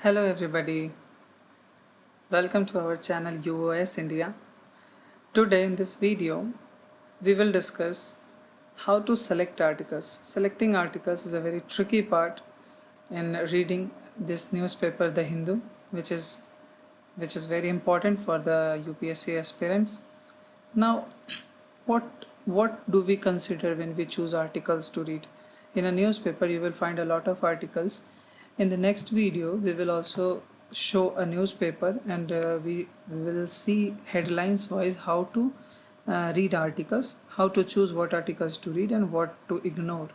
Hello everybody, welcome to our channel UOS India. Today in this video, we will discuss how to select articles. Selecting articles is a very tricky part in reading this newspaper, The Hindu, which is very important for the UPSC aspirants. Now, what do we consider when we choose articles to read? In a newspaper, you will find a lot of articles. In the next video, we will also show a newspaper and we will see headlines wise how to read articles, how to choose what articles to read and what to ignore.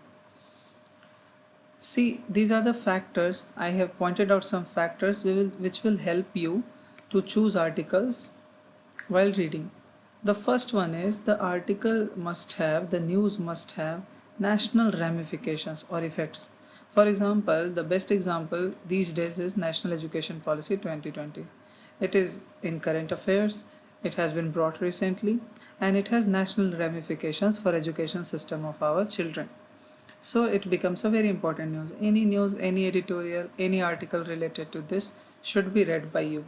See, these are the factors. I have pointed out some factors which will help you to choose articles while reading. The first one is the news must have national ramifications or effects. For example, the best example these days is National Education Policy 2020. It is in current affairs, it has been brought recently, and it has national ramifications for education system of our children. So it becomes a very important news, any editorial, any article related to this should be read by you.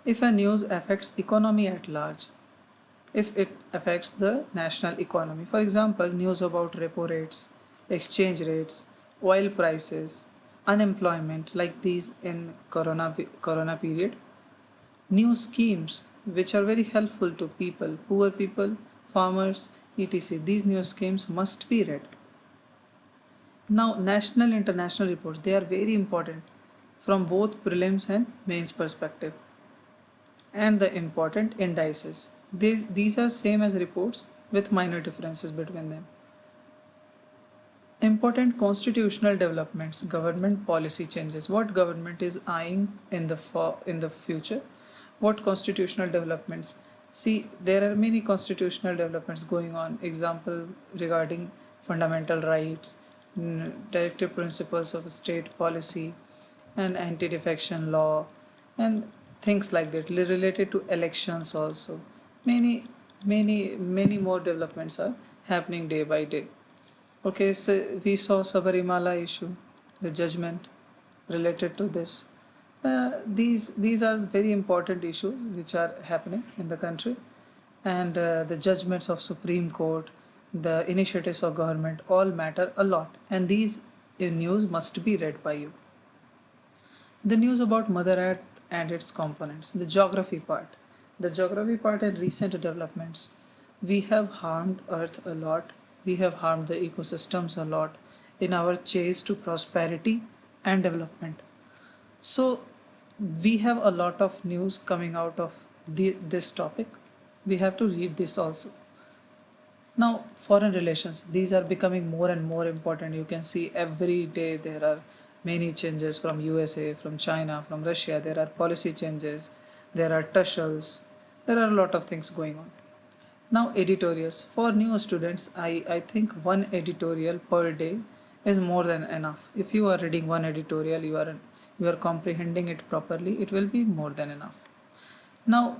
If a news affects economy at large, if it affects the national economy, for example, news about repo rates, exchange rates, oil prices, unemployment like these in corona period, new schemes which are very helpful to people, poor people, farmers, etc. These new schemes must be read. Now, national international reports, they are very important from both prelims and mains perspective. And the important indices. These are same as reports with minor differences between them. Important constitutional developments, government policy changes. What government is eyeing in the future? What constitutional developments? See, there are many constitutional developments going on. Example regarding fundamental rights, directive principles of state policy, and anti-defection law, and things like that related to elections also. Many more developments are happening day by day. Okay, so we saw Sabarimala issue, the judgment related to this. These are very important issues which are happening in the country, and the judgments of Supreme Court, the initiatives of government all matter a lot, and these news must be read by you. The news about Mother Earth and its components, the geography part. The geography part and recent developments. We have harmed Earth a lot, we have harmed the ecosystems a lot in our chase to prosperity and development. So, we have a lot of news coming out of this topic. We have to read this also. Now, foreign relations, these are becoming more and more important. You can see every day there are many changes from USA, from China, from Russia. There are policy changes, there are tussles, there are a lot of things going on. Now, editorials. For new students, I think one editorial per day is more than enough. If you are reading one editorial, you are comprehending it properly, it will be more than enough. Now,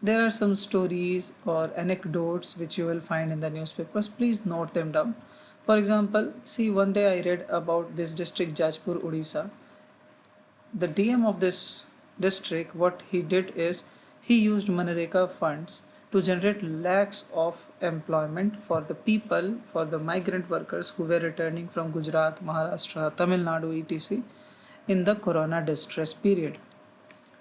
there are some stories or anecdotes which you will find in the newspapers. Please note them down. For example, see, one day I read about this district, Jajpur, Odisha. The DM of this district, what he did is he used Manreka funds to generate lakhs of employment for the people, for the migrant workers who were returning from Gujarat, Maharashtra, Tamil Nadu, etc. in the corona distress period.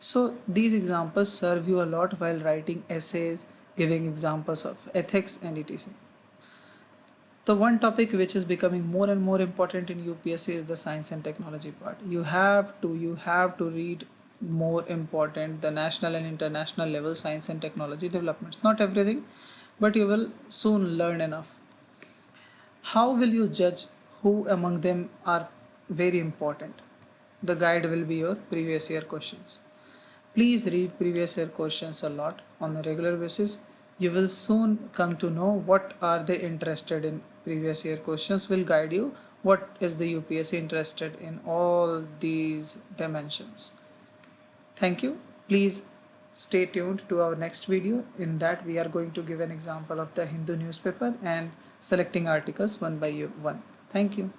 So these examples serve you a lot while writing essays, giving examples of ethics and etc. The one topic which is becoming more and more important in UPSC is the science and technology part. You have to read more important the national and international level science and technology developments. Not everything, but you will soon learn enough. How will you judge who among them are very important? The guide will be your previous year questions. Please read previous year questions a lot on a regular basis. You will soon come to know what are they interested in. Previous year questions will guide you what is the UPSC interested in all these dimensions. Thank you. Please stay tuned to our next video. In that we are going to give an example of the Hindu newspaper and selecting articles one by one. Thank you.